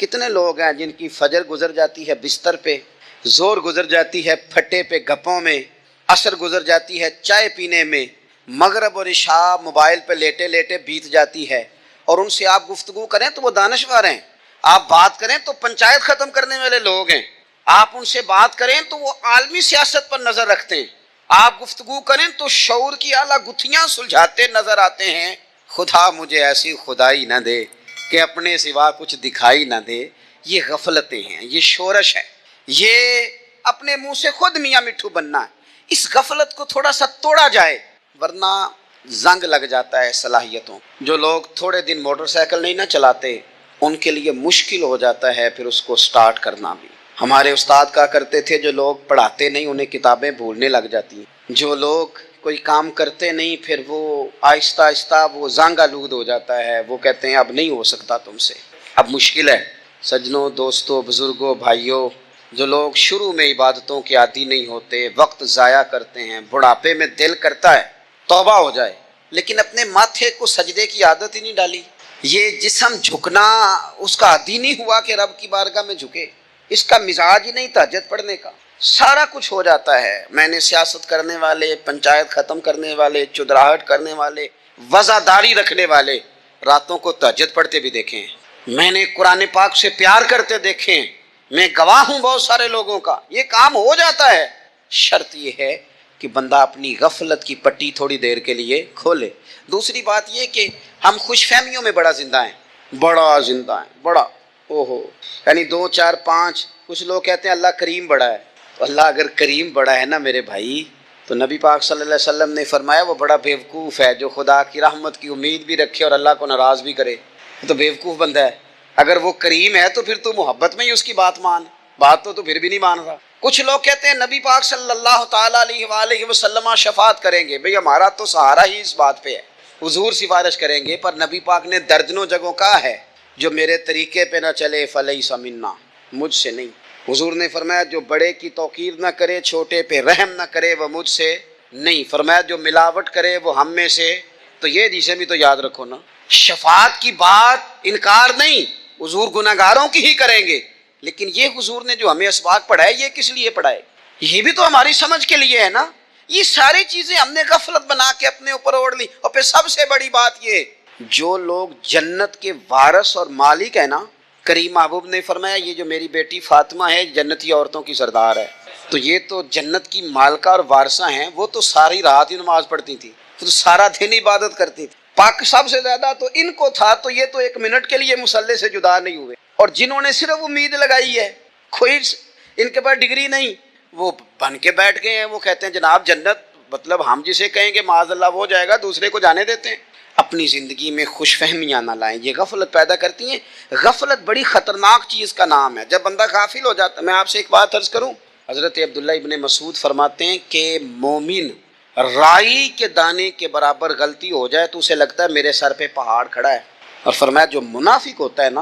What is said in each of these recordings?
کتنے لوگ ہیں جن کی فجر گزر جاتی ہے بستر پہ، زور گزر جاتی ہے پھٹے پہ گپوں میں، عصر گزر جاتی ہے چائے پینے میں، مغرب اور عشاء موبائل پہ لیٹے لیٹے بیت جاتی ہے، اور ان سے آپ گفتگو کریں تو وہ دانشور ہیں، آپ بات کریں تو پنچایت ختم کرنے والے لوگ ہیں، آپ ان سے بات کریں تو وہ عالمی سیاست پر نظر رکھتے ہیں، آپ گفتگو کریں تو شعور کی اعلیٰ گتھیاں سلجھاتے نظر آتے ہیں۔ خدا مجھے ایسی خدائی نہ دے کہ اپنے سوا کچھ دکھائی نہ دے۔ یہ غفلتیں ہیں، یہ شورش ہے، یہ اپنے منہ سے خود میاں مٹھو بننا ہے۔ اس غفلت کو تھوڑا سا توڑا جائے، ورنہ زنگ لگ جاتا ہے صلاحیتوں۔ جو لوگ تھوڑے دن موٹر سائیکل نہیں نہ چلاتے، ان کے لیے مشکل ہو جاتا ہے پھر اس کو سٹارٹ کرنا بھی۔ ہمارے استاد کہا کرتے تھے جو لوگ پڑھاتے نہیں انہیں کتابیں بھولنے لگ جاتی ہیں، جو لوگ کوئی کام کرتے نہیں پھر وہ آہستہ آہستہ وہ زنگ آلود ہو جاتا ہے، وہ کہتے ہیں اب نہیں ہو سکتا تم سے، اب مشکل ہے۔ سجنوں، دوستوں، بزرگوں، بھائیوں، جو لوگ شروع میں عبادتوں کے عادی نہیں ہوتے، وقت ضائع کرتے ہیں، بڑھاپے میں دل کرتا ہے توبہ ہو جائے، لیکن اپنے ماتھے کو سجدے کی عادت ہی نہیں ڈالی۔ یہ جسم جھکنا اس کا عادی نہیں ہوا کہ رب کی بارگاہ میں جھکے، اس کا مزاج ہی نہیں تہجد پڑھنے کا۔ سارا کچھ ہو جاتا ہے۔ میں نے سیاست کرنے والے، پنچایت ختم کرنے والے، چدراہٹ کرنے والے، وزاداری رکھنے والے راتوں کو تہجد پڑھتے بھی دیکھے ہیں۔ میں نے قرآن پاک سے پیار کرتے دیکھے ہیں۔ میں گواہ ہوں بہت سارے لوگوں کا، یہ کام ہو جاتا ہے۔ شرط یہ ہے کہ بندہ اپنی غفلت کی پٹی تھوڑی دیر کے لیے کھولے۔ دوسری بات یہ کہ ہم خوش فہمیوں میں بڑا زندہ ہیں، بڑا زندہ ہیں، بڑا یعنی 2 4 5۔ کچھ لوگ کہتے ہیں اللہ کریم بڑا ہے، تو اللہ اگر کریم بڑا ہے نا میرے بھائی، تو نبی پاک صلی اللہ علیہ وسلم نے فرمایا وہ بڑا بیوقوف ہے جو خدا کی رحمت کی امید بھی رکھے اور اللہ کو ناراض بھی کرے، تو بیوقوف بندہ ہے۔ اگر وہ کریم ہے تو پھر تو محبت میں ہی اس کی بات مان، بات تو پھر بھی نہیں مان رہا۔ کچھ لوگ کہتے ہیں نبی پاک صلی اللہ تعالیٰ علیہ وآلہ وسلم شفاعت کریں گے، بھئی ہمارا تو سہارا ہی اس بات پہ ہے، حضور سفارش کریں گے، پر نبی پاک نے درجنوں جگہوں کہا ہے جو میرے طریقے پہ نہ چلے فلیس منا، مجھ سے نہیں۔ حضور نے فرمایا جو بڑے کی توقیر نہ کرے، چھوٹے پہ رحم نہ کرے، وہ مجھ سے نہیں۔ فرمایا جو ملاوٹ کرے وہ ہم میں سے۔ تو یہ حدیثیں بھی تو یاد رکھو نا، شفاعت کی بات انکار نہیں، حضور گناہگاروں کی ہی کریں گے، لیکن یہ حضور نے جو ہمیں اسباق پڑھائے یہ کس لیے پڑھائے؟ یہ بھی تو ہماری سمجھ کے لیے ہے نا۔ یہ ساری چیزیں ہم نے غفلت بنا کے اپنے اوپر اوڑھ لی۔ اور پھر سب سے بڑی بات یہ، جو لوگ جنت کے وارث اور مالک ہیں نا، کریم محبوب نے فرمایا یہ جو میری بیٹی فاطمہ ہے جنتی عورتوں کی سردار ہے، تو یہ تو جنت کی مالکہ اور وارثہ ہیں، وہ تو ساری رات ہی نماز پڑھتی تھی، تو سارا دن عبادت کرتی تھی۔ پاک سب سے زیادہ تو ان کو تھا، تو یہ تو 1 منٹ کے لیے مصلی سے جدا نہیں ہوئے۔ اور جنہوں نے صرف امید لگائی ہے، کوئی ان کے پاس ڈگری نہیں، وہ بن کے بیٹھ گئے ہیں، وہ کہتے ہیں جناب جنت، مطلب ہم جسے کہیں گے معاذ اللہ وہ جائے گا، دوسرے کو جانے دیتے ہیں۔ اپنی زندگی میں خوش فہمیاں نہ لائیں، یہ غفلت پیدا کرتی ہیں۔ غفلت بڑی خطرناک چیز کا نام ہے۔ جب بندہ غافل ہو جاتا ہے، میں آپ سے ایک بات عرض کروں، حضرت عبداللہ ابن مسعود فرماتے ہیں کہ مومن رائی کے دانے کے برابر غلطی ہو جائے تو اسے لگتا ہے میرے سر پہ پہاڑ کھڑا ہے، اور فرمایا جو منافق ہوتا ہے نا،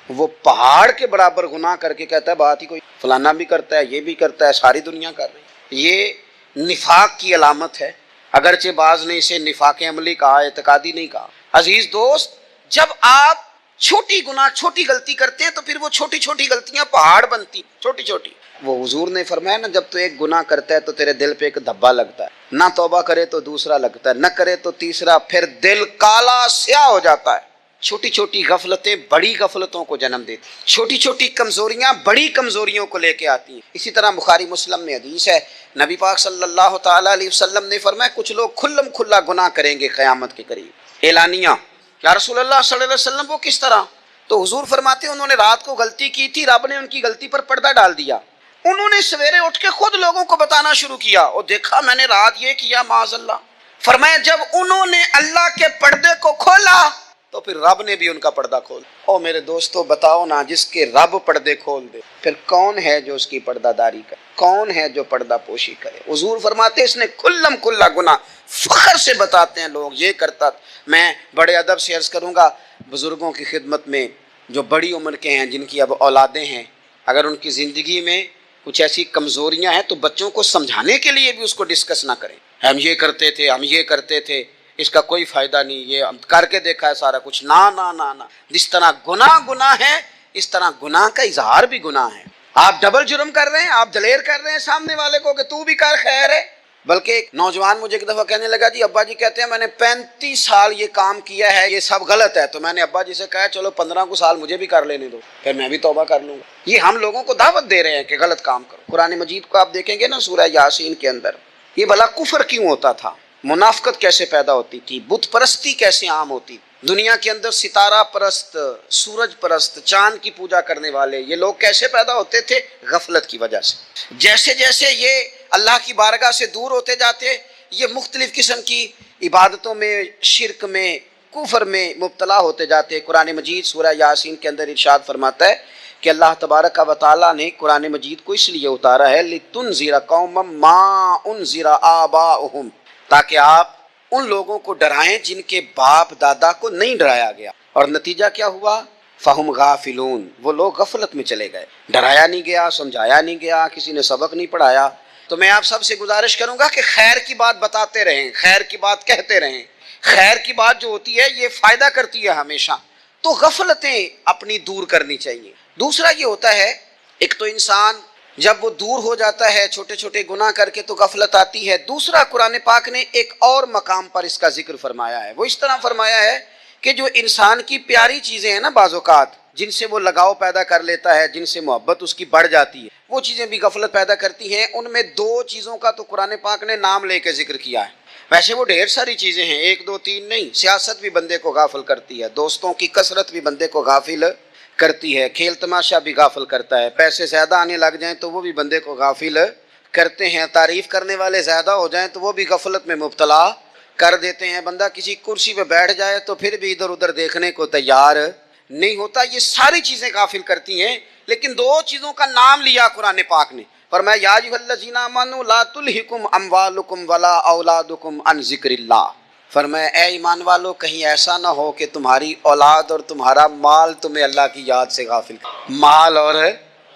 وہ پہاڑ کے برابر گناہ کر کے کہتا ہے بات ہی کوئی، فلانا بھی کرتا ہے، یہ بھی کرتا ہے، ساری دنیا کر رہی ہے۔ یہ نفاق کی علامت ہے، اگرچہ بعض نے اسے نفاق عملی کہا، اعتقادی نہیں کہا۔ عزیز دوست، جب آپ چھوٹی گناہ، چھوٹی غلطی کرتے ہیں تو پھر وہ چھوٹی چھوٹی غلطیاں پہاڑ بنتی، چھوٹی چھوٹی۔ وہ حضور نے فرمایا نا، جب تو ایک گناہ کرتا ہے تو تیرے دل پہ ایک دھبا لگتا ہے، نہ توبہ کرے تو دوسرا لگتا ہے، نہ کرے تو تیسرا، پھر دل کالا سیاہ ہو جاتا ہے۔ چھوٹی چھوٹی غفلتیں بڑی غفلتوں کو جنم دیتی، چھوٹی چھوٹی کمزوریاں بڑی کمزوریوں کو لے کے آتی ہیں۔ اسی طرح بخاری مسلم میں حدیث ہے، نبی پاک صلی اللہ تعالیٰ علیہ وسلم نے فرمایا کچھ لوگ کھلم کھلا گناہ کریں گے قیامت کے قریب، اعلانیہ۔ یا رسول اللہ صلی اللہ علیہ وسلم وہ کس طرح؟ تو حضور فرماتے ہیں انہوں نے رات کو غلطی کی تھی، رب نے ان کی غلطی پر پردہ ڈال دیا، انہوں نے سویرے اٹھ کے خود لوگوں کو بتانا شروع کیا، اور دیکھا میں نے رات یہ کیا، معاذ اللہ۔ فرمایا جب انہوں نے اللہ کے پردے کو کھولا تو پھر رب نے بھی ان کا پردہ کھولا۔ او میرے دوستو، بتاؤ نا، جس کے رب پردے کھول دے پھر کون ہے جو اس کی پردہ داری کرے، کون ہے جو پردہ پوشی کرے؟ حضور فرماتے اس نے کھلم کھلا گناہ، فخر سے بتاتے ہیں لوگ یہ کرتا۔ میں بڑے ادب سے عرض کروں گا بزرگوں کی خدمت میں، جو بڑی عمر کے ہیں، جن کی اب اولادیں ہیں، اگر ان کی زندگی میں کچھ ایسی کمزوریاں ہیں تو بچوں کو سمجھانے کے لیے بھی اس کو ڈسکس نہ کریں، ہم یہ کرتے تھے، ہم یہ کرتے تھے، اس کا کوئی فائدہ نہیں، یہ ہم کر کے دیکھا ہے سارا کچھ۔ نہ نہ نہ نہ، جس طرح گناہ ہے اس طرح گناہ کا اظہار بھی گناہ ہے. آپ ڈبل جرم کر رہے ہیں, آپ دلیر کر رہے ہیں سامنے والے کو کہ تو بھی کر, خیر ہے. بلکہ ایک نوجوان مجھے ایک دفعہ کہنے لگا جی ابا جی کہتے ہیں میں نے 35 سال یہ کام کیا ہے, یہ سب غلط ہے. تو میں نے ابا جی سے کہا چلو 15 کو سال مجھے بھی کر لینے دو, پھر میں بھی توبہ کر لوں گا. یہ ہم لوگوں کو دعوت دے رہے ہیں کہ غلط کام کرو. قرآن مجید کو آپ دیکھیں گے نا سورہ یاسین کے اندر, یہ بھلا کفر کیوں ہوتا تھا, منافقت کیسے پیدا ہوتی تھی, بت پرستی کیسے عام ہوتی. دنیا کے اندر ستارہ پرست, سورج پرست, چاند کی پوجا کرنے والے یہ لوگ کیسے پیدا ہوتے تھے, غفلت کی وجہ سے. جیسے جیسے یہ اللہ کی بارگاہ سے دور ہوتے جاتے, یہ مختلف قسم کی عبادتوں میں, شرک میں, کفر میں مبتلا ہوتے جاتے. قرآن مجید سورہ یاسین کے اندر ارشاد فرماتا ہے کہ اللہ تبارک و تعالیٰ نے قرآن مجید کو اس لیے اتارا ہے لِتُنذِرَ قَوْمًا مَا أُنذِرَ آبَاؤُهُمْ, تاکہ آپ ان لوگوں کو ڈرائیں جن کے باپ دادا کو نہیں ڈرایا گیا. اور نتیجہ کیا ہوا, فَهُمْ غَافِلُونَ, وہ لوگ غفلت میں چلے گئے, ڈرایا نہیں گیا, سمجھایا نہیں گیا, کسی نے سبق نہیں پڑھایا. تو میں آپ سب سے گزارش کروں گا کہ خیر کی بات بتاتے رہیں, خیر کی بات کہتے رہیں. خیر کی بات جو ہوتی ہے یہ فائدہ کرتی ہے ہمیشہ. تو غفلتیں اپنی دور کرنی چاہیے. دوسرا یہ ہوتا ہے, ایک تو انسان جب وہ دور ہو جاتا ہے چھوٹے چھوٹے گناہ کر کے تو غفلت آتی ہے. دوسرا قرآن پاک نے ایک اور مقام پر اس کا ذکر فرمایا ہے. وہ اس طرح فرمایا ہے کہ جو انسان کی پیاری چیزیں ہیں نا بعض اوقات, جن سے وہ لگاؤ پیدا کر لیتا ہے, جن سے محبت اس کی بڑھ جاتی ہے, وہ چیزیں بھی غفلت پیدا کرتی ہیں. ان میں 2 چیزوں کا تو قرآن پاک نے نام لے کے ذکر کیا ہے. ویسے وہ ڈھیر ساری چیزیں ہیں, 1 2 3 نہیں. سیاست بھی بندے کو غافل کرتی ہے, دوستوں کی کثرت بھی بندے کو غافل کرتی ہے, کھیل تماشا بھی غافل کرتا ہے, پیسے زیادہ آنے لگ جائیں تو وہ بھی بندے کو غافل کرتے ہیں, تعریف کرنے والے زیادہ ہو جائیں تو وہ بھی غفلت میں مبتلا کر دیتے ہیں. بندہ کسی کرسی پہ بیٹھ جائے تو پھر بھی ادھر ادھر دیکھنے کو تیار نہیں ہوتا. یہ ساری چیزیں غافل کرتی ہیں. لیکن 2 چیزوں کا نام لیا قرآن پاک نے, فرمایا یا ایھا الذین آمنوا لا تلھکم اموالکم ولا اولادکم عن ذکر اللہ. فرمایا اے ایمان والو, کہیں ایسا نہ ہو کہ تمہاری اولاد اور تمہارا مال تمہیں اللہ کی یاد سے غافل کرے. مال اور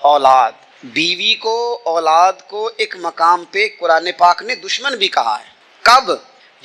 اولاد, بیوی کو, اولاد کو ایک مقام پہ قرآن پاک نے دشمن بھی کہا ہے. کب؟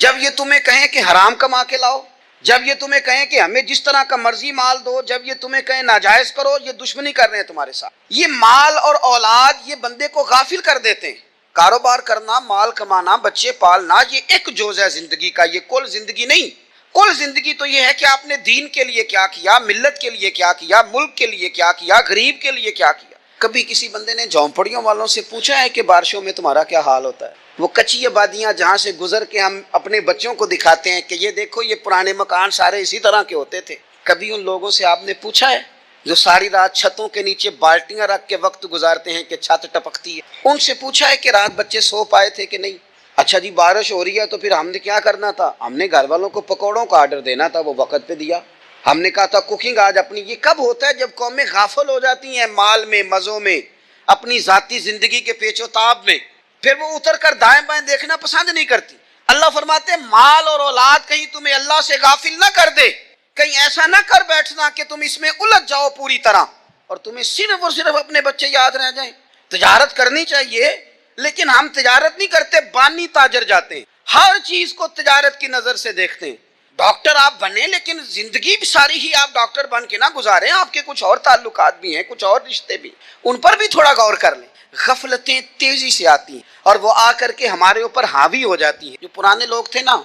جب یہ تمہیں کہیں کہ حرام کما کے لاؤ, جب یہ تمہیں کہیں کہ ہمیں جس طرح کا مرضی مال دو, جب یہ تمہیں کہیں ناجائز کرو, یہ دشمنی کر رہے ہیں تمہارے ساتھ. یہ مال اور اولاد یہ بندے کو غافل کر دیتے ہیں. کاروبار کرنا, مال کمانا, بچے پالنا, یہ ایک جزء ہے زندگی کا, یہ کل زندگی نہیں. کل زندگی تو یہ ہے کہ آپ نے دین کے لیے کیا کیا, ملت کے لیے کیا کیا, ملک کے لیے کیا کیا, غریب کے لیے کیا کیا. کبھی کسی بندے نے جھونپڑیوں والوں سے پوچھا ہے کہ بارشوں میں تمہارا کیا حال ہوتا ہے؟ وہ کچی آبادیاں جہاں سے گزر کے ہم اپنے بچوں کو دکھاتے ہیں کہ یہ دیکھو یہ پرانے مکان سارے اسی طرح کے ہوتے تھے. کبھی ان لوگوں سے آپ نے پوچھا ہے جو ساری رات چھتوں کے نیچے بالٹیاں رکھ کے وقت گزارتے ہیں کہ چھت ٹپکتی ہے, ان سے پوچھا ہے کہ رات بچے سو پائے تھے کہ نہیں؟ اچھا جی بارش ہو رہی ہے تو پھر ہم نے کیا کرنا تھا؟ ہم نے گھر والوں کو پکوڑوں کا آرڈر دینا تھا, وہ وقت پہ دیا. ہم نے کہا تھا کوکنگ آج اپنی. یہ کب ہوتا ہے؟ جب قومیں غافل ہو جاتی ہیں مال میں, مزوں میں, اپنی ذاتی زندگی کے پیچ و تاب میں, پھر وہ اتر کر دائیں بائیں دیکھنا پسند نہیں کرتی. اللہ فرماتے ہیں مال اور اولاد کہیں تمہیں اللہ سے غافل نہ کر دے, کہیں ایسا نہ کر بیٹھنا کہ تم اس میں الجھ جاؤ پوری طرح اور تمہیں صرف اور صرف اپنے بچے یاد رہ جائیں. تجارت کرنی چاہیے, لیکن ہم تجارت نہیں کرتے, بانی تاجر جاتے ہیں, ہر چیز کو تجارت کی نظر سے دیکھتے ہیں. ڈاکٹر آپ بنے لیکن زندگی بھی ساری ہی آپ ڈاکٹر بن کے نہ گزاریں, آپ کے کچھ اور تعلقات بھی ہیں, کچھ اور رشتے بھی, ان پر بھی تھوڑا غور کر لیں. غفلتیں تیزی سے آتی ہیں اور وہ آ کر کے ہمارے اوپر حاوی ہو جاتی ہیں. جو پرانے لوگ تھے نا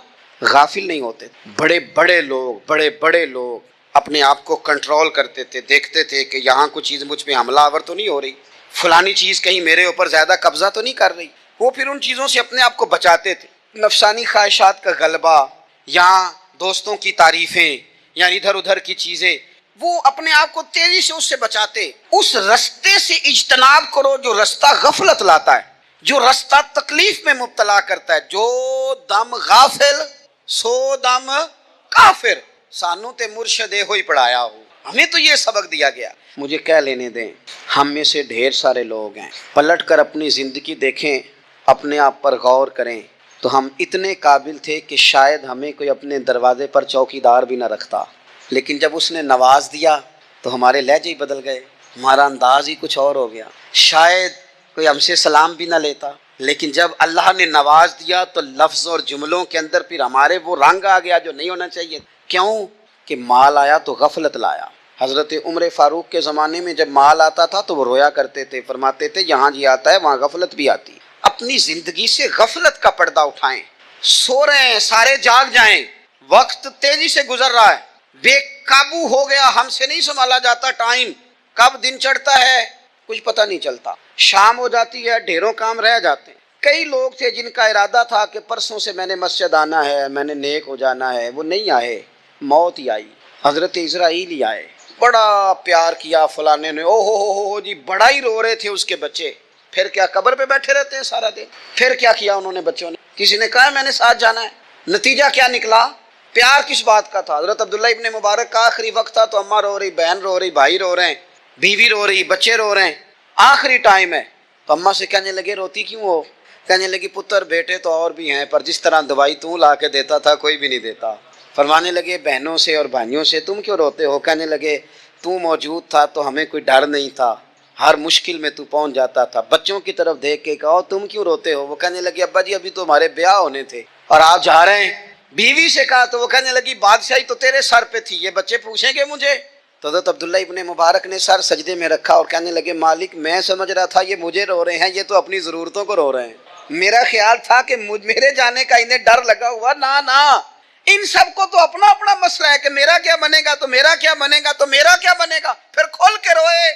غافل نہیں ہوتے, بڑے بڑے لوگ اپنے آپ کو کنٹرول کرتے تھے, دیکھتے تھے کہ یہاں کوئی چیز مجھ پہ حملہ آور تو نہیں ہو رہی, فلانی چیز کہیں میرے اوپر زیادہ قبضہ تو نہیں کر رہی. وہ پھر ان چیزوں سے اپنے آپ کو بچاتے تھے. نفسانی خواہشات کا غلبہ یا دوستوں کی تعریفیں یا ادھر ادھر کی چیزیں, وہ اپنے آپ کو تیزی سے اس سے بچاتے. اس رستے سے اجتناب کرو جو رستہ غفلت لاتا ہے, جو رستہ تکلیف میں مبتلا کرتا ہے. جو دم غافل سو دم کافر, سانو تے مرشد ہوئی پڑھایا ہو, ہمیں تو یہ سبق دیا گیا. مجھے کہہ لینے دیں, ہم میں سے ڈھیر سارے لوگ ہیں, پلٹ کر اپنی زندگی دیکھیں, اپنے آپ پر غور کریں, تو ہم اتنے قابل تھے کہ شاید ہمیں کوئی اپنے دروازے پر چوکیدار بھی نہ رکھتا, لیکن جب اس نے نواز دیا تو ہمارے لہجے ہی بدل گئے, ہمارا انداز ہی کچھ اور ہو گیا. شاید کوئی ہم سے سلام بھی نہ لیتا, لیکن جب اللہ نے نواز دیا تو لفظ اور جملوں کے اندر پھر ہمارے وہ رنگ آ گیا جو نہیں ہونا چاہیے. کیوں؟ کہ مال آیا تو غفلت لایا, حضرت عمر فاروق کے زمانے میں جب مال آتا تھا تو وہ رویا کرتے تھے، فرماتے تھے یہاں جی آتا ہے وہاں غفلت بھی آتی ہے۔ اپنی زندگی سے غفلت کا پردہ اٹھائیں، سو رہے ہیں سارے جاگ جائیں، وقت تیزی سے گزر رہا ہے، بے قابو ہو گیا، ہم سے نہیں سنبھالا جاتا ٹائم، کب دن چڑھتا ہے کچھ پتہ نہیں چلتا، شام ہو جاتی ہے ڈھیروں کام رہ جاتے ہیں۔ کئی لوگ تھے جن کا ارادہ تھا کہ پرسوں سے میں نے مسجد آنا ہے، میں نے نیک ہو جانا ہے، وہ نہیں آئے، موت ہی آئی، حضرت اسرائیل ہی آئے، بڑا پیار کیا فلانے نے، او ہو جی، بڑا ہی رو رہے تھے اس کے بچے، پھر کیا قبر پہ بیٹھے رہتے ہیں سارا دن؟ پھر کیا کیا انہوں نے بچوں نے؟ کسی نے کہا میں نے ساتھ جانا ہے؟ نتیجہ کیا نکلا؟ پیار کس بات کا تھا؟ حضرت عبداللہ ابن مبارک کا آخری وقت تھا تو اماں رو رہی، بہن رو رہی، بھائی رو رہے ہیں، بیوی رو رہی، بچے رو رہے ہیں، آخری ٹائم ہے تو اماں سے کہنے لگے روتی کیوں ہو؟ کہنے لگی پتر بیٹے تو اور بھی ہیں پر جس طرح دوائی تو لا کے دیتا تھا کوئی بھی نہیں دیتا۔ فرمانے لگے بہنوں سے اور بھائیوں سے تم کیوں روتے ہو؟ کہنے لگے تو موجود تھا تو ہمیں کوئی ڈر نہیں تھا، ہر مشکل میں تو پہنچ جاتا تھا۔ بچوں کی طرف دیکھ کے کہا تم کیوں روتے ہو؟ وہ کہنے لگے ابا جی ابھی تو ہمارے بیاہ ہونے تھے اور آپ جا رہے ہیں۔ بیوی سے کہا تو وہ کہنے لگی بادشاہی تو تیرے سر پہ تھی، یہ بچے پوچھیں گے مجھے؟ تو حضرت عبداللہ ابن مبارک نے سر سجدے میں رکھا اور کہنے لگے مالک میں سمجھ رہا تھا یہ مجھے رو رہے ہیں، یہ تو اپنی ضرورتوں کو رو رہے ہیں، میرا خیال تھا کہ میرے جانے کا انہیں ڈر لگا ہوا، نہ ان سب کو تو اپنا اپنا مسئلہ ہے کہ میرا کیا بنے گا تو میرا کیا بنے گا تو میرا کیا بنے گا، پھر کھول کے روئے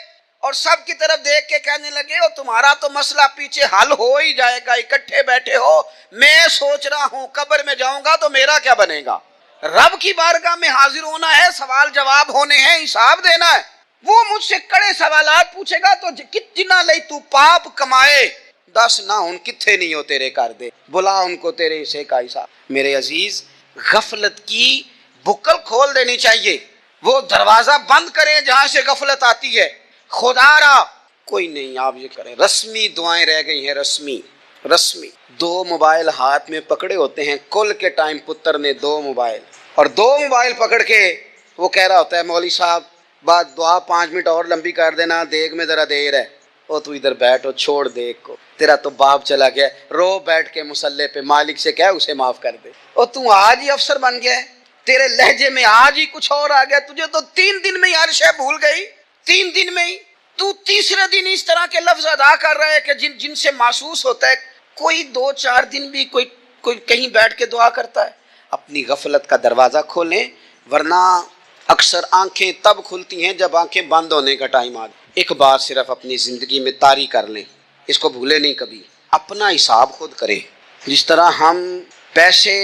اور سب کی طرف دیکھ کے کہنے لگے او تمہارا تو مسئلہ پیچھے حل ہو ہی جائے گا، اکٹھے بیٹھے ہو، میں سوچ رہا ہوں قبر میں جاؤں گا تو میرا کیا بنے گا۔ رب کی بارگاہ میں حاضر ہونا ہے، سوال جواب ہونے ہیں، حساب دینا ہے، وہ مجھ سے کڑے سوالات پوچھے گا تو جنا لئی تو پاپ کمائے دس نہ ان کتھے نہیں ہو تیرے کر دے، بلا ان کو تیرے حصے کا حساب۔ میرے عزیز غفلت کی بکل کھول دینی چاہیے، وہ دروازہ بند کریں جہاں سے غفلت آتی ہے۔ خدا را کوئی نہیں آپ یہ کریں، رسمی دعائیں رہ گئی ہیں، رسمی دو موبائل ہاتھ میں پکڑے ہوتے ہیں، کل کے ٹائم پتر نے دو موبائل پکڑ کے وہ کہہ رہا ہوتا ہے مولوی صاحب بات دعا 5 منٹ اور لمبی کر دینا، دیگ میں ذرا دیر ہے، او تو ادھر بیٹھو چھوڑ دیگ کو، تیرا تو باپ چلا گیا، رو بیٹھ کے مصلے پہ مالک سے کہہ اسے معاف کر دے، او تو آج ہی افسر بن گیا ہے، تیرے لہجے میں آج ہی کچھ اور آ گیا، تجھے تو 3 دن میں ہی ہر شے بھول گئی، 3 دن میں ہی تو تیسرے دن اس طرح کے لفظ ادا کر رہا ہے کہ جن سے محسوس ہوتا ہے کوئی 2-4 دن بھی کوئی کہیں بیٹھ کے دعا کرتا ہے۔ اپنی غفلت کا دروازہ کھولیں، ورنہ اکثر آنکھیں تب کھلتی ہیں جب آنکھیں بند ہونے کا ٹائم آ جائے۔ ایک بار صرف اپنی زندگی میں طاری کر لیں، اس کو بھولے نہیں کبھی، اپنا حساب خود کریں۔ جس طرح ہم پیسے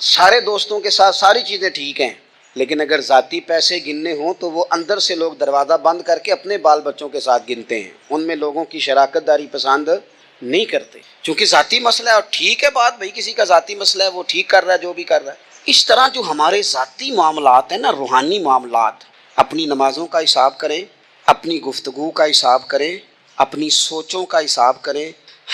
سارے دوستوں کے ساتھ ساری چیزیں ٹھیک ہیں، لیکن اگر ذاتی پیسے گننے ہوں تو وہ اندر سے لوگ دروازہ بند کر کے اپنے بال بچوں کے ساتھ گنتے ہیں، ان میں لوگوں کی شراکت داری پسند نہیں کرتے، چونکہ ذاتی مسئلہ ہے اور ٹھیک ہے بات، بھائی کسی کا ذاتی مسئلہ ہے وہ ٹھیک کر رہا ہے جو بھی کر رہا ہے۔ اس طرح جو ہمارے ذاتی معاملات ہیں نا، روحانی معاملات، اپنی نمازوں کا حساب کریں، اپنی گفتگو کا حساب کریں، اپنی سوچوں کا حساب کریں،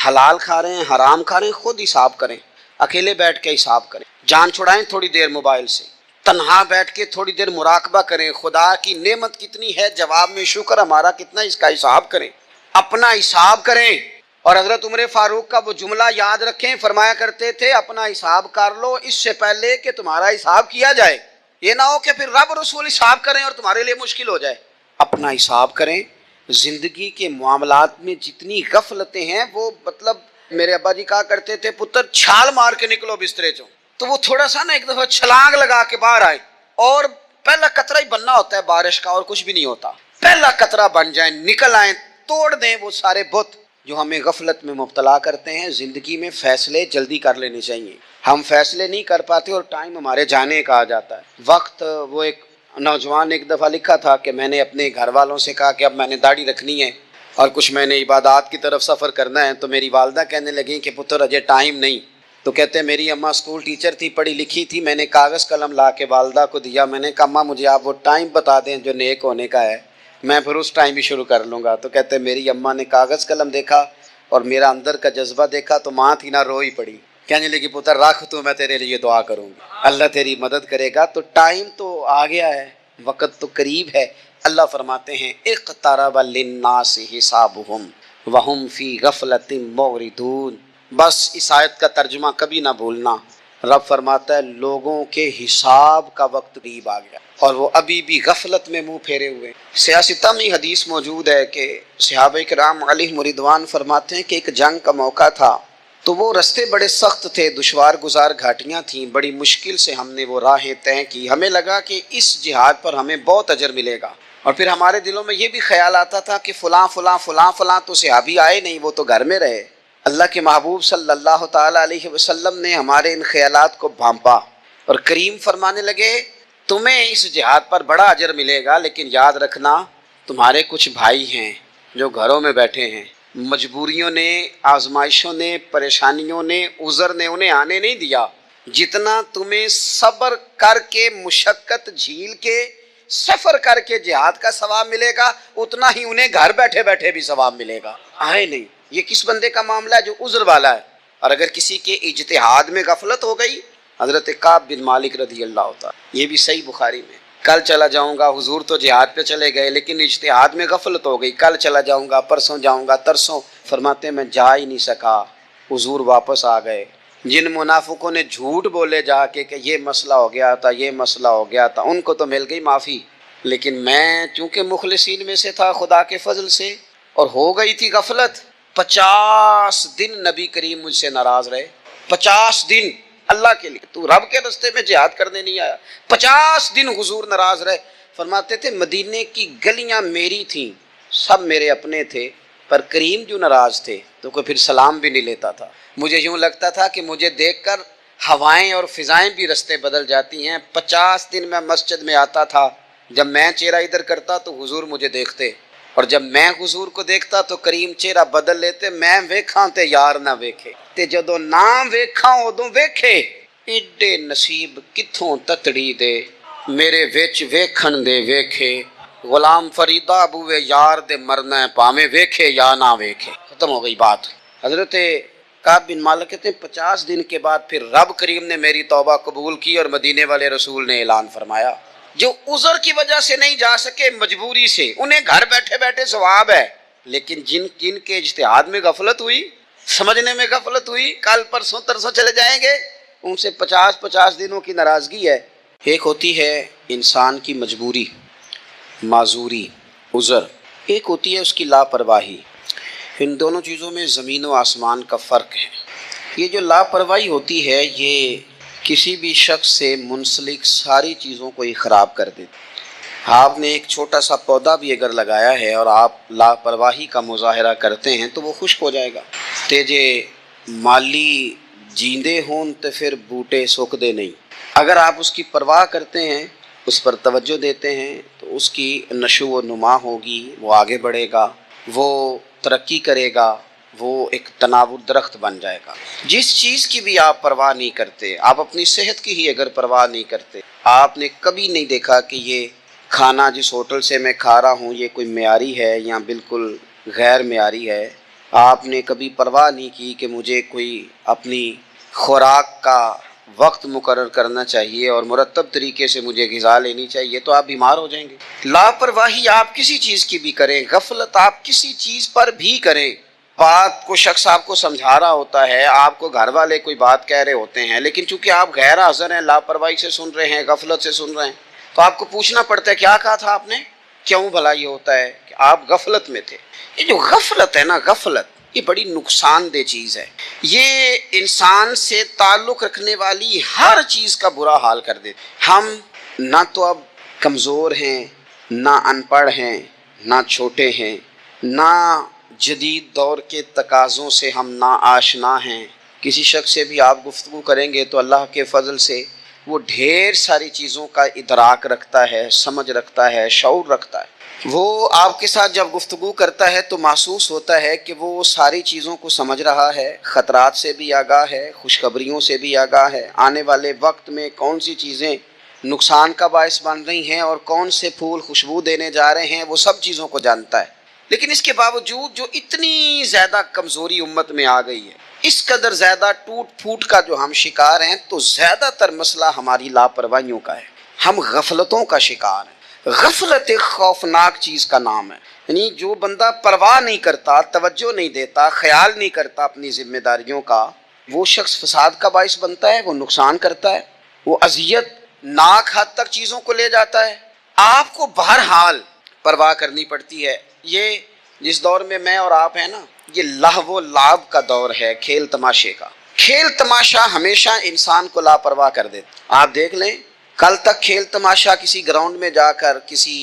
حلال کھا رہے ہیں حرام کھا رہے ہیں خود حساب کریں، اکیلے بیٹھ کے حساب کریں، جان چھڑائیں تھوڑی دیر موبائل سے، تنہا بیٹھ کے تھوڑی دیر مراقبہ کریں، خدا کی نعمت کتنی ہے، جواب میں شکر ہمارا کتنا، اس کا حساب کریں، اپنا حساب کریں۔ اور حضرت عمر فاروق کا وہ جملہ یاد رکھیں، فرمایا کرتے تھے اپنا حساب کر لو اس سے پہلے کہ تمہارا حساب کیا جائے، یہ نہ ہو کہ پھر رب رسول حساب کریں اور تمہارے لیے مشکل ہو جائے۔ اپنا حساب کریں۔ زندگی کے معاملات میں جتنی غفلتیں ہیں، وہ مطلب میرے ابا جی کہا کرتے تھے پتر چھال مار کے نکلو بسترے چوں، تو وہ تھوڑا سا نا ایک دفعہ چھلانگ لگا کے باہر آئے، اور پہلا قطرہ ہی بننا ہوتا ہے بارش کا اور کچھ بھی نہیں ہوتا، پہلا قطرہ بن جائیں، نکل آئیں، توڑ دیں وہ سارے بت جو ہمیں غفلت میں مبتلا کرتے ہیں۔ زندگی میں فیصلے جلدی کر لینے چاہیے، ہم فیصلے نہیں کر پاتے اور ٹائم ہمارے جانے کا آ جاتا ہے وقت۔ وہ ایک نوجوان نے ایک دفعہ لکھا تھا کہ میں نے اپنے گھر والوں سے کہا کہ اب میں نے داڑھی رکھنی ہے اور کچھ میں نے عبادات کی طرف سفر کرنا ہے، تو میری والدہ کہنے لگیں کہ پتر اجے ٹائم نہیں، تو کہتے ہیں میری اماں اسکول ٹیچر تھی، پڑھی لکھی تھی، میں نے کاغذ قلم لا کے والدہ کو دیا، میں نے کہا اماں مجھے آپ وہ ٹائم بتا دیں جو نیک ہونے کا ہے، میں پھر اس ٹائم ہی شروع کر لوں گا۔ تو کہتے ہیں میری اماں نے کاغذ قلم دیکھا اور میرا اندر کا جذبہ دیکھا تو ماں تھی نہ رو ہی پڑی، کہنے لگی پتر رکھ تو میں تیرے لیے دعا کروں گی، اللہ تیری مدد کرے گا۔ تو ٹائم تو آ گیا ہے، وقت تو قریب ہے۔ اللہ فرماتے ہیں اقترب للناس حسابهم وهم فی غفلۃ معرضون۔ بس اس آیت کا ترجمہ کبھی نہ بھولنا، رب فرماتا ہے لوگوں کے حساب کا وقت قریب آ گیا۔ اور وہ ابھی بھی غفلت میں منہ پھیرے ہوئے. سیاستہ میں حدیث موجود ہے کہ صحابہ کرام علیہم رضوان فرماتے ہیں کہ ایک جنگ کا موقع تھا تو وہ رستے بڑے سخت تھے، دشوار گزار گھاٹیاں تھیں، بڑی مشکل سے ہم نے وہ راہیں طے کی. ہمیں لگا کہ اس جہاد پر ہمیں بہت اجر ملے گا، اور پھر ہمارے دلوں میں یہ بھی خیال آتا تھا کہ فلاں فلاں فلاں فلاں تو صحابی آئے نہیں، وہ تو گھر میں رہے. اللہ کے محبوب صلی اللہ تعالیٰ علیہ وسلم نے ہمارے ان خیالات کو بھانپا اور کریم فرمانے لگے تمہیں اس جہاد پر بڑا اجر ملے گا، لیکن یاد رکھنا تمہارے کچھ بھائی ہیں جو گھروں میں بیٹھے ہیں، مجبوریوں نے، آزمائشوں نے، پریشانیوں نے، عذر نے انہیں آنے نہیں دیا. جتنا تمہیں صبر کر کے، مشقت جھیل کے، سفر کر کے جہاد کا ثواب ملے گا، اتنا ہی انہیں گھر بیٹھے بیٹھے بھی ثواب ملے گا. آئے نہیں. یہ کس بندے کا معاملہ ہے جو عذر والا ہے. اور اگر کسی کے اجتہاد میں غفلت ہو گئی، حضرت کعب بن مالک رضی اللہ تعالی، یہ بھی صحیح بخاری میں، کل چلا جاؤں گا، حضور تو جہاد پہ چلے گئے لیکن اجتہاد میں غفلت ہو گئی، کل چلا جاؤں گا، پرسوں جاؤں گا، ترسوں، فرماتے میں جا ہی نہیں سکا، حضور واپس آ گئے. جن منافقوں نے جھوٹ بولے جا کے کہ یہ مسئلہ ہو گیا تھا، یہ مسئلہ ہو گیا تھا، ان کو تو مل گئی معافی، لیکن میں چونکہ مخلصین میں سے تھا خدا کے فضل سے، اور ہو گئی تھی غفلت. 50 دن نبی کریم مجھ سے ناراض رہے. 50 دن اللہ کے لیے، تو رب کے راستے میں جہاد کرنے نہیں آیا. 50 دن حضور ناراض رہے. فرماتے تھے مدینے کی گلیاں میری تھیں، سب میرے اپنے تھے، پر کریم جو ناراض تھے تو کوئی پھر سلام بھی نہیں لیتا تھا. مجھے یوں لگتا تھا کہ مجھے دیکھ کر ہوائیں اور فضائیں بھی رستے بدل جاتی ہیں. 50 دن میں مسجد میں آتا تھا، جب میں چہرہ ادھر کرتا تو حضور مجھے دیکھتے، اور جب میں حضور کو دیکھتا تو کریم چہرہ بدل لیتے. میں ویکھاں تے یار نہ ویکھے، تے جدو نہ ویکھاں ادوں ویکھے. ایڈے نصیب کتھوں تتڑی دے میرے وچ ویکھن دے ویکھے. غلام فریدہ بوے یار دے مرنا ہے پاویں ویکھے یا نہ ویکھے. ختم ہو گئی بات. حضرت کعب بن مالک کہتے ہیں 50 دن کے بعد پھر رب کریم نے میری توبہ قبول کی اور مدینے والے رسول نے اعلان فرمایا جو عذر کی وجہ سے نہیں جا سکے، مجبوری سے، انہیں گھر بیٹھے بیٹھے ثواب ہے، لیکن جن کے اجتہاد میں غفلت ہوئی، سمجھنے میں غفلت ہوئی، کل پرسوں ترسوں چلے جائیں گے، ان سے 50 دنوں کی ناراضگی ہے. ایک ہوتی ہے انسان کی مجبوری، معذوری، عذر، ایک ہوتی ہے اس کی لاپرواہی. ان دونوں چیزوں میں زمین و آسمان کا فرق ہے. یہ جو لاپرواہی ہوتی ہے یہ کسی بھی شخص سے منسلک ساری چیزوں کو ہی خراب کر دیتی. آپ نے ایک چھوٹا سا پودا بھی اگر لگایا ہے اور آپ لاپرواہی کا مظاہرہ کرتے ہیں تو وہ خشک ہو جائے گا. تے جے مالی جیندے ہون تو پھر بوٹے سوکھدے نہیں. اگر آپ اس کی پرواہ کرتے ہیں، اس پر توجہ دیتے ہیں تو اس کی نشو و نما ہوگی، وہ آگے بڑھے گا، وہ ترقی کرے گا، وہ ایک تناور درخت بن جائے گا. جس چیز کی بھی آپ پرواہ نہیں کرتے، آپ اپنی صحت کی ہی اگر پرواہ نہیں کرتے، آپ نے کبھی نہیں دیکھا کہ یہ کھانا جس ہوٹل سے میں کھا رہا ہوں یہ کوئی معیاری ہے یا بالکل غیر معیاری ہے، آپ نے کبھی پرواہ نہیں کی کہ مجھے کوئی اپنی خوراک کا وقت مقرر کرنا چاہیے اور مرتب طریقے سے مجھے غذا لینی چاہیے، تو آپ بیمار ہو جائیں گے. لاپرواہی آپ کسی چیز کی بھی کریں، غفلت آپ کسی چیز پر بھی کریں. بات کو شخص آپ کو سمجھا رہا ہوتا ہے، آپ کو گھر والے کوئی بات کہہ رہے ہوتے ہیں، لیکن چونکہ آپ غیر حاضر ہیں، لاپرواہی سے سن رہے ہیں، غفلت سے سن رہے ہیں، تو آپ کو پوچھنا پڑتا ہے کیا کہا تھا آپ نے. کیوں بھلا یہ ہوتا ہے کہ آپ غفلت میں تھے. یہ جو غفلت ہے نا، غفلت یہ بڑی نقصان دہ چیز ہے. یہ انسان سے تعلق رکھنے والی ہر چیز کا برا حال کر دیتی. ہم نہ تو اب کمزور ہیں، نہ ان پڑھ ہیں، نہ چھوٹے ہیں، نہ جدید دور کے تقاضوں سے ہم نا آشنا ہیں. کسی شخص سے بھی آپ گفتگو کریں گے تو اللہ کے فضل سے وہ ڈھیر ساری چیزوں کا ادراک رکھتا ہے، سمجھ رکھتا ہے، شعور رکھتا ہے. وہ آپ کے ساتھ جب گفتگو کرتا ہے تو محسوس ہوتا ہے کہ وہ ساری چیزوں کو سمجھ رہا ہے، خطرات سے بھی آگاہ ہے، خوشخبریوں سے بھی آگاہ ہے، آنے والے وقت میں کون سی چیزیں نقصان کا باعث بن رہی ہیں اور کون سے پھول خوشبو دینے جا رہے ہیں، وہ سب چیزوں کو جانتا ہے. لیکن اس کے باوجود جو اتنی زیادہ کمزوری امت میں آ گئی ہے، اس قدر زیادہ ٹوٹ پھوٹ کا جو ہم شکار ہیں، تو زیادہ تر مسئلہ ہماری لاپرواہیوں کا ہے. ہم غفلتوں کا شکار ہیں. غفلت ایک خوفناک چیز کا نام ہے. یعنی جو بندہ پرواہ نہیں کرتا، توجہ نہیں دیتا، خیال نہیں کرتا اپنی ذمہ داریوں کا، وہ شخص فساد کا باعث بنتا ہے، وہ نقصان کرتا ہے، وہ اذیت ناک حد تک چیزوں کو لے جاتا ہے. آپ کو بہرحال پرواہ کرنی پڑتی ہے. یہ جس دور میں میں اور آپ ہیں نا، یہ لہو و لعب کا دور ہے، کھیل تماشے کا. کھیل تماشا ہمیشہ انسان کو لاپرواہ کر دیتا. آپ دیکھ لیں، کل تک کھیل تماشا کسی گراؤنڈ میں جا کر کسی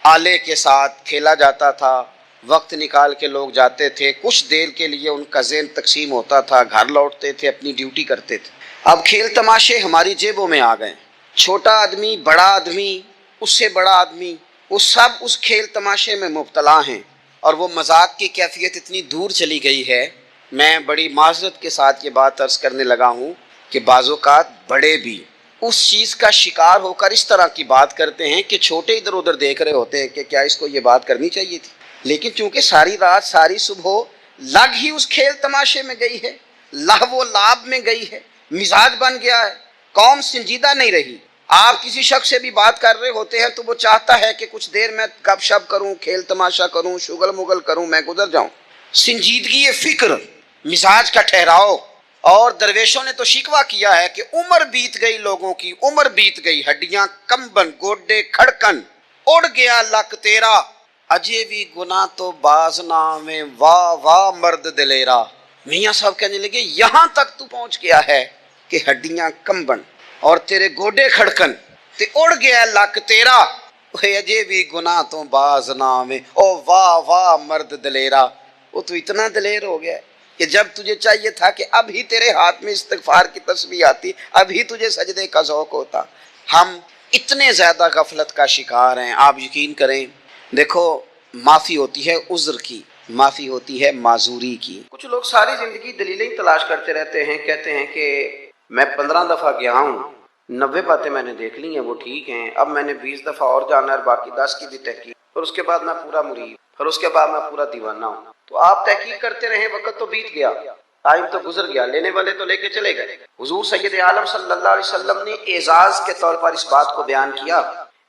آلے کے ساتھ کھیلا جاتا تھا، وقت نکال کے لوگ جاتے تھے، کچھ دیر کے لیے ان کا ذہن تقسیم ہوتا تھا، گھر لوٹتے تھے، اپنی ڈیوٹی کرتے تھے. اب کھیل تماشے ہماری جیبوں میں آ گئے. چھوٹا آدمی، بڑا آدمی، اس سے بڑا آدمی، وہ سب اس کھیل تماشے میں مبتلا ہیں. اور وہ مذاق کی کیفیت اتنی دور چلی گئی ہے، میں بڑی معذرت کے ساتھ یہ بات عرض کرنے لگا ہوں کہ بعض اوقات بڑے بھی اس چیز کا شکار ہو کر اس طرح کی بات کرتے ہیں کہ چھوٹے ادھر ادھر دیکھ رہے ہوتے ہیں کہ کیا اس کو یہ بات کرنی چاہیے تھی. لیکن چونکہ ساری رات ساری صبح لگ ہی اس کھیل تماشے میں گئی ہے، لہو و لعب میں گئی ہے، مزاج بن گیا ہے، قوم سنجیدہ نہیں رہی. آپ کسی شخص سے بھی بات کر رہے ہوتے ہیں تو وہ چاہتا ہے کہ کچھ دیر میں گپ شپ کروں، کھیل تماشا کروں، شغل مغل کروں، میں گزر جاؤں. سنجیدگی فکر، مزاج کا ٹھہراؤ. اور درویشوں نے تو شکوہ کیا ہے کہ عمر بیت گئی، لوگوں کی عمر بیت گئی، ہڈیاں کمبن، گوڈے کھڑکن، اڑ گیا لک تیرا، اجے بھی گناہ تو باز نام میں، واہ واہ مرد دلیرا. میاں صاحب کہنے لگے یہاں تک تو پہنچ گیا ہے کہ ہڈیاں کمبن اور تیرے گوڈے کھڑکن تے اڑ گیا لک تیرا، اجے بھی گناہ تو باز نام میں، او واہ واہ مرد دلیرا. وہ تو اتنا دلیر ہو گیا کہ جب تجھے چاہیے تھا کہ اب ہی تیرے ہاتھ میں استغفار کی تسبیح آتی، اب ہی تجھے سجدے کا ذوق ہوتا. ہم اتنے زیادہ غفلت کا شکار ہیں. آپ یقین کریں، دیکھو، معافی ہوتی ہے عذر کی، معافی ہوتی ہے معذوری کی. کچھ لوگ ساری زندگی دلیلیں ہی تلاش کرتے رہتے ہیں، کہتے ہیں کہ میں 15 دفعہ گیا ہوں، 90 باتیں میں نے دیکھ لی ہیں، وہ ٹھیک ہیں، اب میں نے 20 دفعہ اور جانا ہے اور باقی 10 کی بھی تحقیق، اور اس کے بعد میں پورا مرید، اور اس کے بعد میں پورا دیوانہ ہوں. تو آپ تحقیق کرتے رہیں، وقت تو بیت گیا، ٹائم تو گزر گیا، لینے والے تو لے کے چلے گئے. حضور سید عالم صلی اللہ علیہ وسلم نے اعزاز کے طور پر اس بات کو بیان کیا،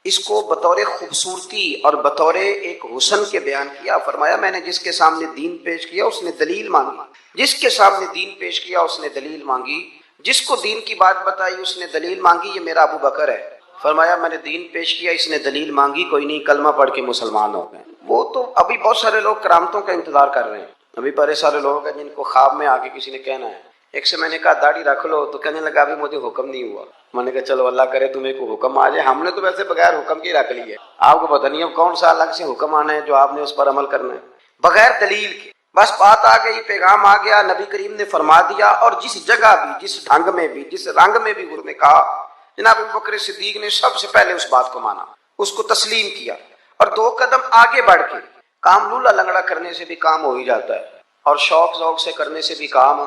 اس کو بطور خوبصورتی اور بطور ایک حسن کے بیان کیا. فرمایا میں نے جس کے سامنے دین پیش کیا اس نے دلیل مانگی، جس کے سامنے دین پیش کیا اس نے دلیل مانگی، جس کو دین کی بات بتائی اس نے دلیل مانگی، یہ میرا ابو بکر ہے. فرمایا میں نے دین پیش کیا، اس نے دلیل مانگی، کوئی نہیں، کلمہ پڑھ کے مسلمان ہو گئے. وہ تو ابھی بہت سارے لوگ کرامتوں کا انتظار کر رہے ہیں. ابھی بڑے سارے لوگ ہیں جن کو خواب میں آ کے کسی نے کہنا ہے. ایک سے میں نے کہا داڑھی رکھ لو، تو کہنے لگا ابھی مجھے حکم نہیں ہوا. میں نے کہا چلو اللہ کرے تمہیں کو حکم آ جائے. ہم نے تو ویسے بغیر حکم کے رکھ لی ہے، آپ کو پتہ نہیں اب کون سا الگ سے حکم آنا ہے جو آپ نے اس پر عمل کرنا ہے بغیر دلیل کے. بس بات آ گئی، پیغام آ گیا، نبی کریم نے فرما دیا. اور جس جگہ بھی، جس ڈھنگ میں بھی، جس رنگ میں بھی حضور نے کہا، جناب ابوبکر صدیق نے سب سے پہلے اس بات کو مانا، اس کو تسلیم کیا، اور 2 قدم آگے بڑھ کے. کام لولا لنگڑا کرنے سے بھی کام ہو ہی جاتا ہے، اور شوق ذوق سے کرنے سے بھی کام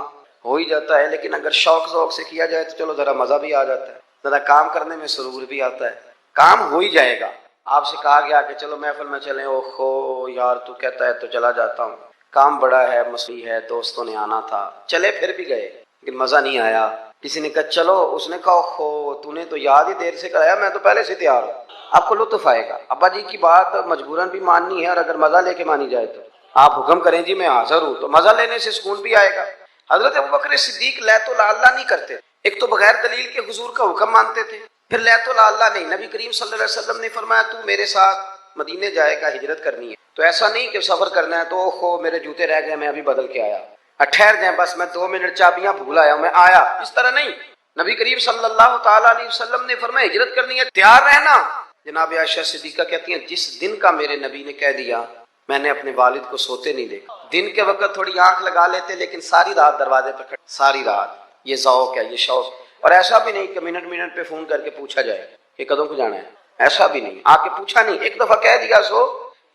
ہو ہی جاتا ہے. لیکن اگر شوق ذوق سے کیا جائے تو چلو ذرا مزہ بھی آ جاتا ہے، ذرا کام کرنے میں سرور بھی آتا ہے، کام ہو ہی جائے گا. آپ سے کہا گیا کہ چلو محفل میں چلیں، او خو یار تو کہتا ہے تو چلا جاتا ہوں، کام بڑا ہے، مسئلہ ہے، دوستوں نے آنا تھا، چلے پھر بھی گئے لیکن مزہ نہیں آیا. کسی نے کہا چلو، اس نے کہا خو تو نے تو یاد ہی دیر سے کرایا، میں تو پہلے سے تیار ہوں. آپ کو لطف آئے گا. ابا جی کی بات مجبوراً بھی ماننی ہے، اور اگر مزہ لے کے مانی جائے تو آپ حکم کریں جی میں حاضر ہوں، تو مزہ لینے سے سکون بھی آئے گا. حضرت ابوبکر صدیق لیت اللہ نہیں کرتے. ایک تو بغیر دلیل کے حضور کا حکم مانتے تھے، پھر لیت اللہ نہیں. نبی کریم صلی اللہ علیہ وسلم نے فرمایا تو میرے ساتھ مدینے جائے گا، ہجرت کرنی ہے، تو ایسا نہیں کہ سفر کرنا ہے تو خو میرے جوتے رہ گئے میں ابھی بدل کے آیا، ٹھہر جائیں بس میں 2 منٹ چابیاں بھول آیا ہوں میں آیا. اس طرح نہیں. نبی کریم صلی اللہ تعالیٰ علیہ وسلم نے فرمایا ہجرت کرنی ہے، تیار رہنا. جناب عائشہ صدیقہ کہتی ہیں جس دن کا میرے نبی نے کہہ دیا میں نے اپنے والد کو سوتے نہیں دیکھا. دن کے وقت تھوڑی آنکھ لگا لیتے لیکن ساری رات دروازے پہ کھڑے، ساری رات. یہ ذوق ہے، یہ شوق. اور ایسا بھی نہیں کہ منٹ پہ فون کر کے پوچھا جائے کہ کدوں کو جانا ہے، ایسا بھی نہیں. آ کے پوچھا نہیں، ایک دفعہ کہہ دیا سو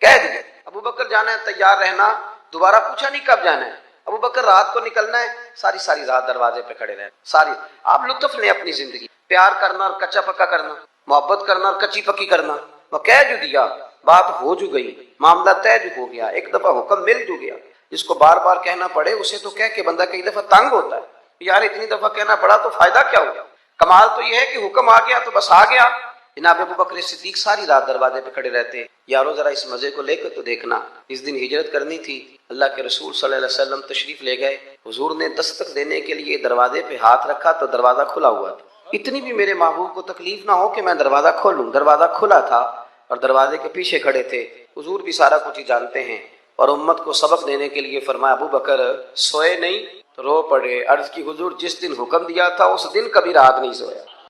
کہہ دیا. ابو بکر جانا ہے تیار رہنا، دوبارہ پوچھا نہیں کب جانا ہے. ابو بکر رات کو نکلنا ہے، ساری رات دروازے پہ کھڑے رہے ساری. آپ لطف لیں اپنی زندگی، پیار کرنا اور کچا پکا کرنا، محبت کرنا اور کچی پکی کرنا. وہ کہہ جو دیا، بات ہو جو گئی، معاملہ طے جو ہو گیا، ایک دفعہ حکم مل جو گیا. جس کو بار بار کہنا پڑے اسے تو کہہ کے بندہ کئی دفعہ تنگ ہوتا ہے، یار اتنی دفعہ کہنا پڑا تو فائدہ کیا ہوا. کمال تو یہ ہے کہ حکم آ گیا تو بس آ گیا. جناب ابوبکر صدیق ساری رات دروازے پہ کھڑے رہتے. یارو ذرا اس مزے کو لے کر تو دیکھنا، اس دن ہجرت کرنی تھی، اللہ کے رسول صلی اللہ علیہ وسلم تشریف لے گئے. حضور نے دستک دینے کے لیے دروازے پہ ہاتھ رکھا تو دروازہ کھلا ہوا تھا. اتنی بھی میرے محبوب کو تکلیف نہ ہو کہ میں دروازہ کھولوں. دروازہ کھلا تھا اور دروازے کے پیچھے کھڑے تھے. حضور بھی سارا کچھ ہی جانتے ہیں اور امت کو سبق دینے کے لیے فرمایا ابو بکر سوئے نہیں تو رو پڑے. عرض کی حضور جس دن حکم دیا تھا اس دن کبھی رات نہیں سویا.